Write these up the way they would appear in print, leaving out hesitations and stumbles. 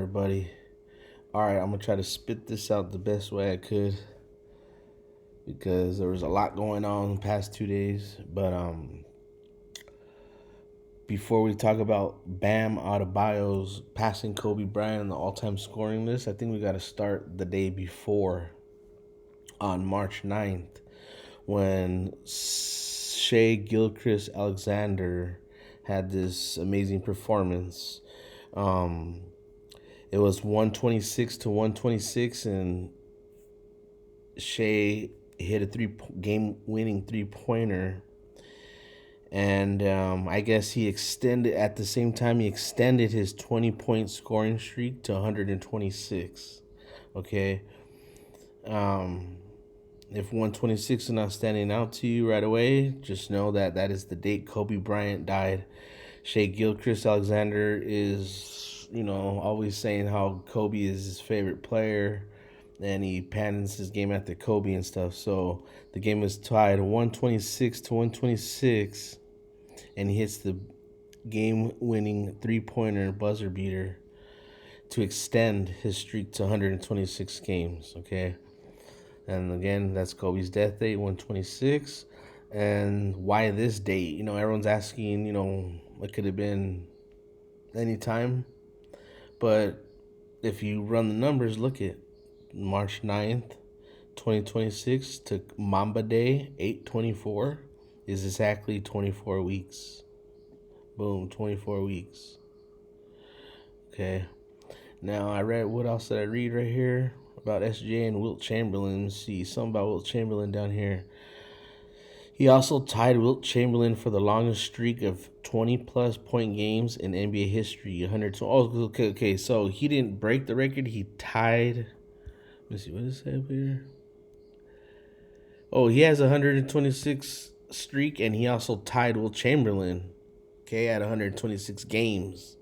Everybody. All right, I'm gonna try to spit this out the best way I could because there was a lot going on the past 2 days. But before we talk about Bam Adebayo's passing Kobe Bryant on the all-time scoring list, I think we got to start the day before on March 9th when Shea Gilchrist Alexander had this amazing performance. Um, it was 126 to 126, and Shea hit a game winning 3 pointer, and I guess he extended at the same time he extended his 20-point scoring streak to 126. Okay, um, if 126 is not standing out to you right away, just know that that is the date Kobe Bryant died. Shea Gilchrist Alexander is, always saying how Kobe is his favorite player, and he patents his game after Kobe and stuff. So the game was tied 126 to 126, and he hits the game-winning 3-pointer buzzer beater to extend his streak to 126 games. Okay, and again, that's Kobe's death date, 126. And why this date? Everyone's asking. It could have been any time, but if you run the numbers, look at March 9th, 2026 to Mamba Day, 8/24, is exactly 24 weeks. Boom, 24 weeks. Okay. Now, what else did I read right here? About SGA and Wilt Chamberlain. Let's see, something about Wilt Chamberlain down here. He also tied Wilt Chamberlain for the longest streak of 20-plus point games in NBA history. 100. Oh, okay. So he didn't break the record. He tied. Let me see. What does it say up here? Oh, he has a 126 streak, and he also tied Wilt Chamberlain. Okay, at 126 games.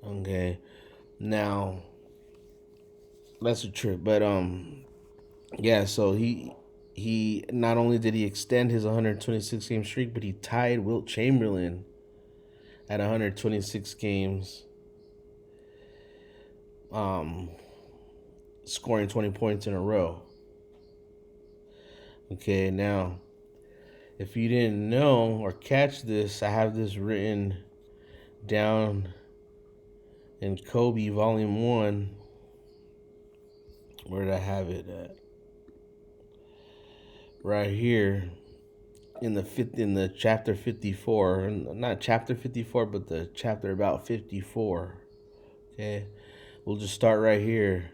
Okay, now that's a trip, but yeah. So he not only did he extend his 126 game streak, but he tied Wilt Chamberlain at 126 games, um, scoring 20 points in a row. Okay, now if you didn't know or catch this, I have this written down in Kobe Volume 1. Where did I have it at? Right here in the chapter 54, not chapter 54, but the chapter about 54. Okay, we'll just start right here.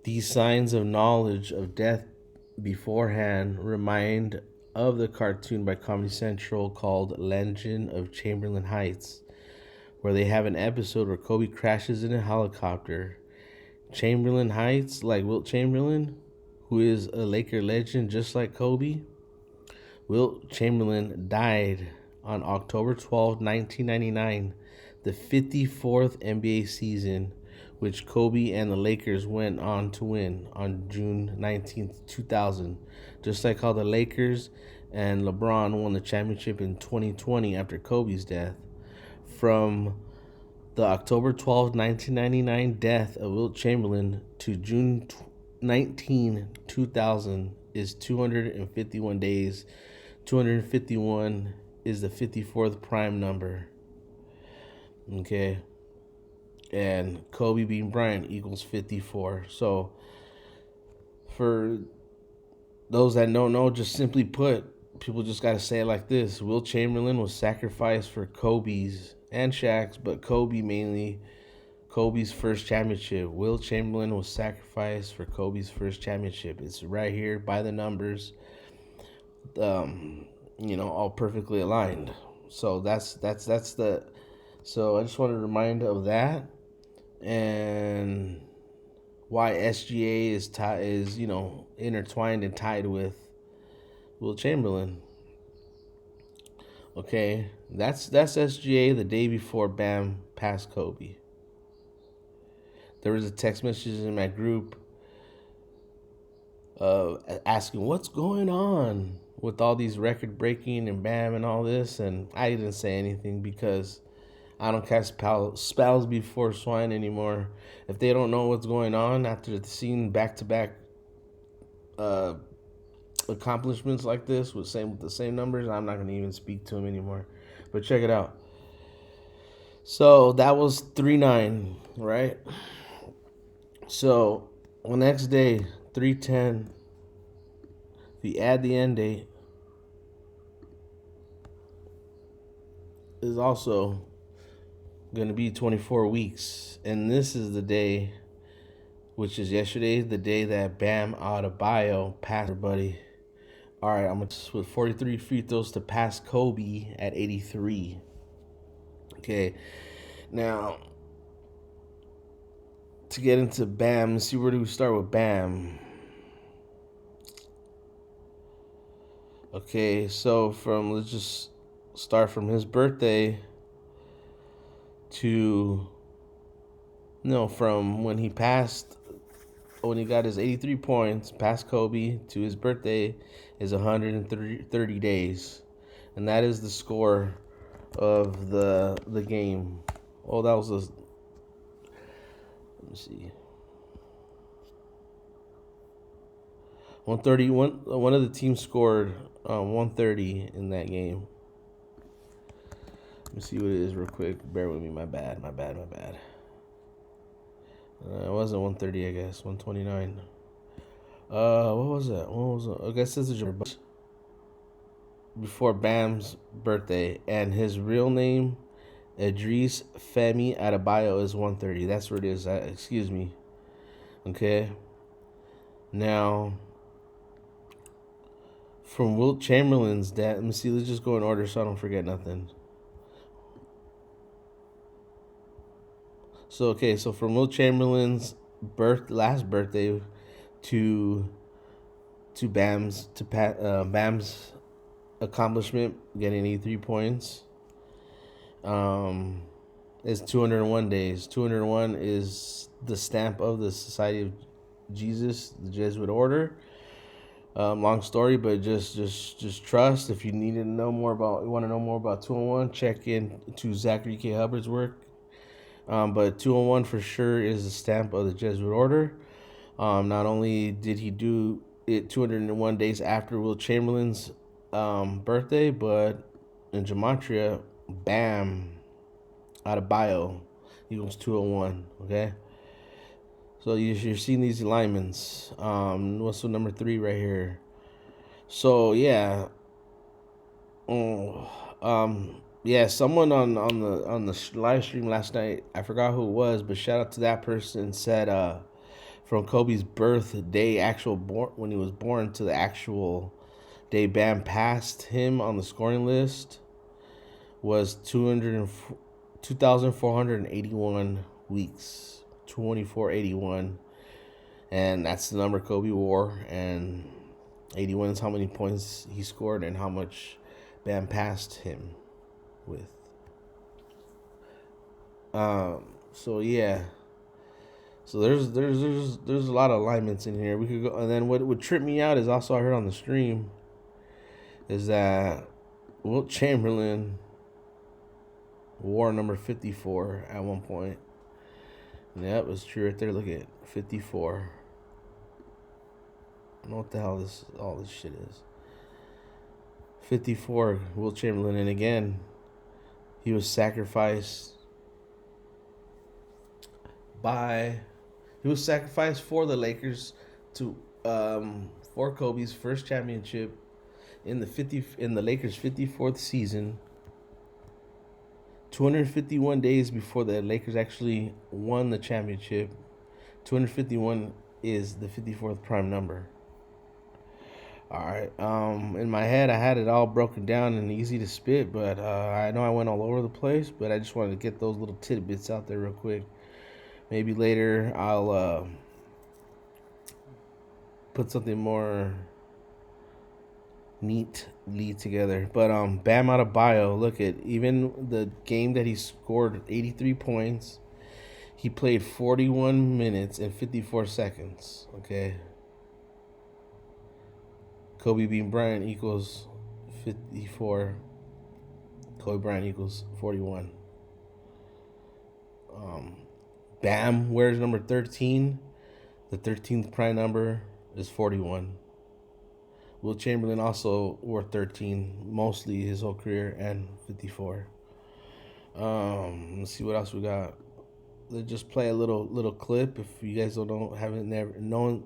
These signs of knowledge of death beforehand remind of the cartoon by Comedy Central called Legend of Chamberlain Heights, where they have an episode where Kobe crashes in a helicopter. Chamberlain Heights, like Wilt Chamberlain, who is a Laker legend just like Kobe. Wilt Chamberlain died on October 12, 1999, the 54th NBA season, which Kobe and the Lakers went on to win on June 19th, 2000. Just like how the Lakers and LeBron won the championship in 2020 after Kobe's death. From the October 12, 1999 death of Wilt Chamberlain to June 19, 2000 is 251 days. 251 is the 54th prime number. Okay. And Kobe being Bryant equals 54. So, for those that don't know, just simply put, people just got to say it like this. Wilt Chamberlain was sacrificed for Kobe's and Shaq's, but Kobe mainly, Kobe's first championship. Wilt Chamberlain was sacrificed for Kobe's first championship. It's right here by the numbers, all perfectly aligned. So that's the. So I just want to remind of that, and why SGA is intertwined and tied with Wilt Chamberlain. Okay, that's SGA the day before Bam passed Kobe. There was a text message in my group asking what's going on with all these record breaking and Bam and all this, and I didn't say anything because I don't cast spells before swine anymore. If they don't know what's going on after seeing back-to-back uh, accomplishments like this with the same numbers, I'm not gonna even speak to them anymore. But check it out. So that was 3-9, right? So the next day, 3-10. If you add the end date, is also going to be 24 weeks. And this is the day, which is yesterday, the day that Bam Adebayo passed everybody. All right, I'm with 43 free throws to pass Kobe at 83. Okay, now to get into Bam, let's see, where do we start with Bam? Okay, so let's just start from his birthday to from when he got his 83 points past Kobe to his birthday is 130 days, and that is the score of the game. Oh, that was let me see, 130. One of the teams scored 130 in that game. Let me see what it is real quick. Bear with me. My bad. It wasn't 130, I guess. 129. What was that? I guess this is before Bam's birthday, and his real name, Idris Femi Adebayo, is 130. That's where it is. Excuse me. Okay. Now, from Wilt Chamberlain's dad. Let me see. Let's just go in order so I don't forget nothing. So from Wilt Chamberlain's last birthday to Bam's accomplishment, getting 83 points, is 201 days. 201 is the stamp of the Society of Jesus, the Jesuit order. Long story, but just trust. If you want to know more about 201, check in to Zachary K. Hubbard's work. But 201 for sure is the stamp of the Jesuit order. Not only did he do it 201 days after Wilt Chamberlain's birthday, but in Gematria, Bam Adebayo equals 201. Okay, so you're seeing these alignments. What's the number 3 right here? So yeah. Yeah, someone on the live stream last night, I forgot who it was, but shout out to that person, said from Kobe's birthday, when he was born, to the actual day Bam passed him on the scoring list was 2,481 weeks, 2481, and that's the number Kobe wore, and 81 is how many points he scored and how much Bam passed him with. So yeah. So there's a lot of alignments in here. We could go, and then what would trip me out is also I heard on the stream is that Wilt Chamberlain wore number 54 at one point. And that was true right there. Look at 54. I don't know what the hell all this shit is. 54, Wilt Chamberlain, and again, he was sacrificed for the Lakers to for Kobe's first championship in the Lakers' 54th season. 251 days before the Lakers actually won the championship. 251 is the 54th prime number. All right. In my head, I had it all broken down and easy to spit, but I know I went all over the place. But I just wanted to get those little tidbits out there real quick. Maybe later I'll put something more neatly together. But Bam Adebayo, look at even the game that he scored 83 points. He played 41 minutes and 54 seconds. Okay. Kobe being Bryant equals 54. Kobe Bryant equals 41. Bam wears number 13. The 13th prime number is 41. Wilt Chamberlain also wore 13 mostly his whole career, and 54. Let's see what else we got. Let's just play a little clip. If you guys haven't never known,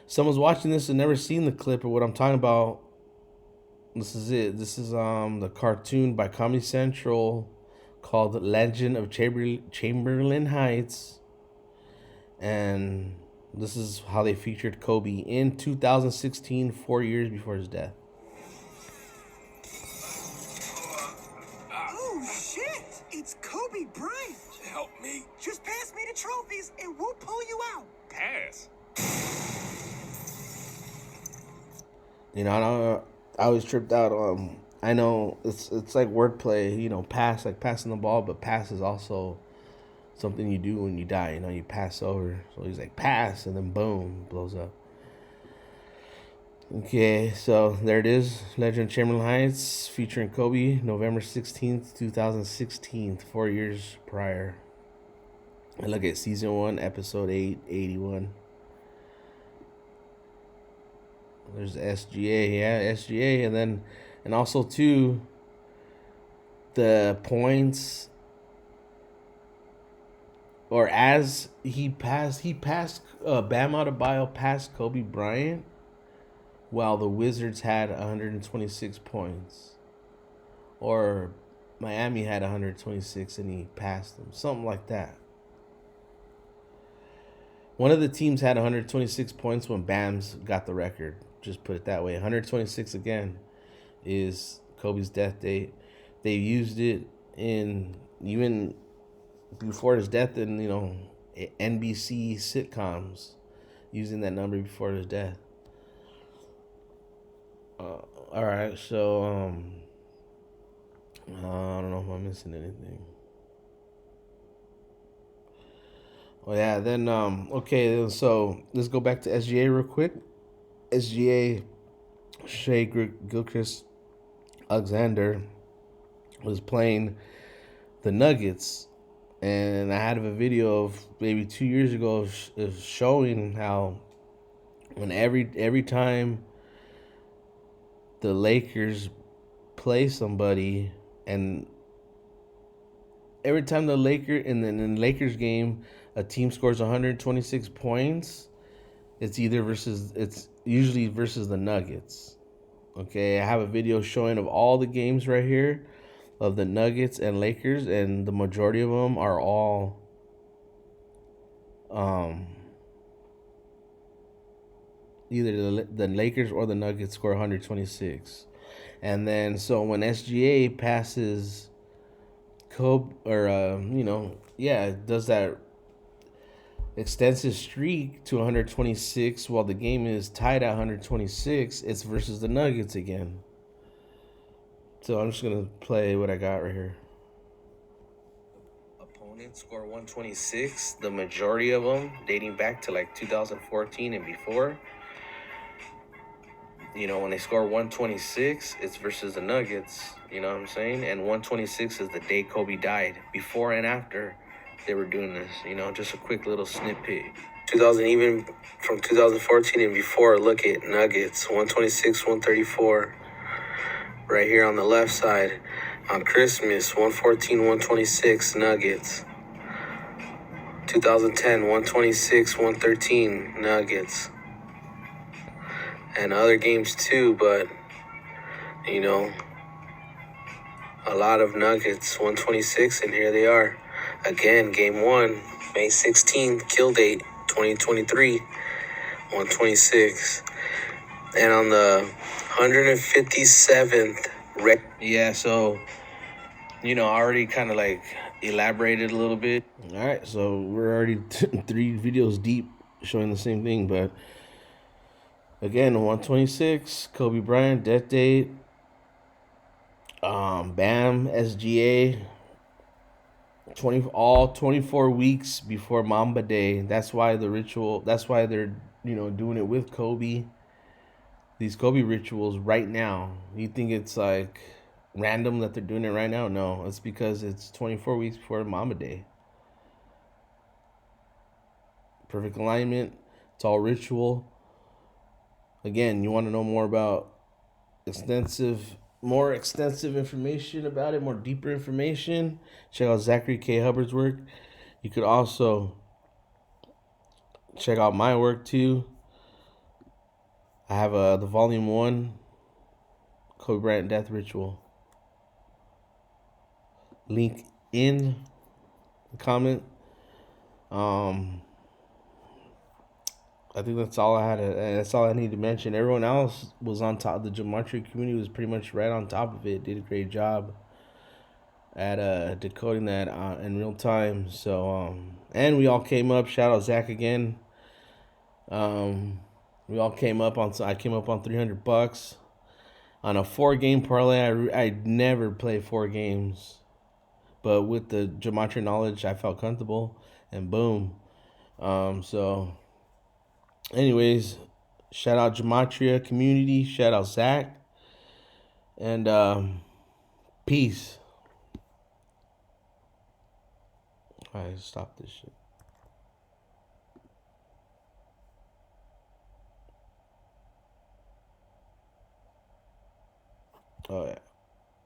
someone's watching this and never seen the clip or what I'm talking about. This is it. This is the cartoon by Comedy Central called Legend of Chamberlain Heights, and this is how they featured Kobe in 2016, 4 years before his death. Oh, shit! It's Kobe Bryant! Help me. Just pass me the trophies and we'll pull you out. Pass. You know, I was tripped out. I know it's like wordplay, you know, pass, like passing the ball, but pass is also something you do when you die. You know, you pass over. So he's like, pass, and then boom, blows up. Okay, so there it is. Legend of Chamberlain Heights featuring Kobe, November 16th, 2016, 4 years prior. And look at season 1, episode 8, 81. There's SGA, yeah, SGA, and also too, the points, or as he passed Bam Adebayo passed Kobe Bryant, while the Wizards had 126 points, or Miami had 126 and he passed them, something like that. One of the teams had 126 points when Bam's got the record. Just put it that way. 126 again is Kobe's death date. They used it in even before his death in, you know, NBC sitcoms, using that number before his death. All right, so I don't know if I'm missing anything. Oh yeah, then okay, so let's go back to SGA real quick. SGA Shea Gilchrist Alexander was playing the Nuggets, and I had a video of maybe 2 years ago of showing how when every time the Lakers play somebody, and every time the Lakers game a team scores 126 points, it's usually versus the Nuggets. Okay, I have a video showing of all the games right here of the Nuggets and Lakers, and the majority of them are all either the Lakers or the Nuggets score 126. And then so when SGA passes Kobe, or does that extensive streak to 126 while the game is tied at 126, it's versus the Nuggets again. So I'm just going to play what I got right here. Opponents score 126, the majority of them dating back to like 2014 and before. You know, when they score 126, it's versus the Nuggets, you know what I'm saying? And 126 is the day Kobe died. Before and after they were doing this, you know, just a quick little snippet. 2000, even from 2014 and before, look at Nuggets, 126, 134. Right here on the left side. On Christmas, 114, 126, Nuggets. 2010, 126, 113, Nuggets. And other games too, but, you know, a lot of Nuggets, 126, and here they are. Again, game 1, May 16th, kill date, 2023, 126. And on the 157th, yeah, so, you know, I already kind of like elaborated a little bit. All right, so we're already 3 videos deep showing the same thing, but again, 126, Kobe Bryant, death date. Bam, SGA, 24 weeks before Mamba Day. That's why the ritual, that's why they're, you know, doing it with Kobe. These Kobe rituals right now. You think it's like random that they're doing it right now? No, it's because it's 24 weeks before Mamba Day. perfect alignment. It's all ritual. Again, you want to know more about more extensive information about it, more deeper information, check out Zachary K. Hubbard's work. You could also check out my work too. I have the volume 1, Kobe Bryant Death Ritual. Link in the comment. I think that's all I had. That's all I need to mention. Everyone else was on top. The gematria community was pretty much right on top of it. Did a great job at decoding that in real time. So and we all came up. Shout out Zach again. We all came up on. I came up on $300 on a 4-game parlay. I never play 4 games, but with the gematria knowledge, I felt comfortable, and boom. So, anyways, shout out gematria community. Shout out Zach, and peace. All right, stop this shit. Oh yeah.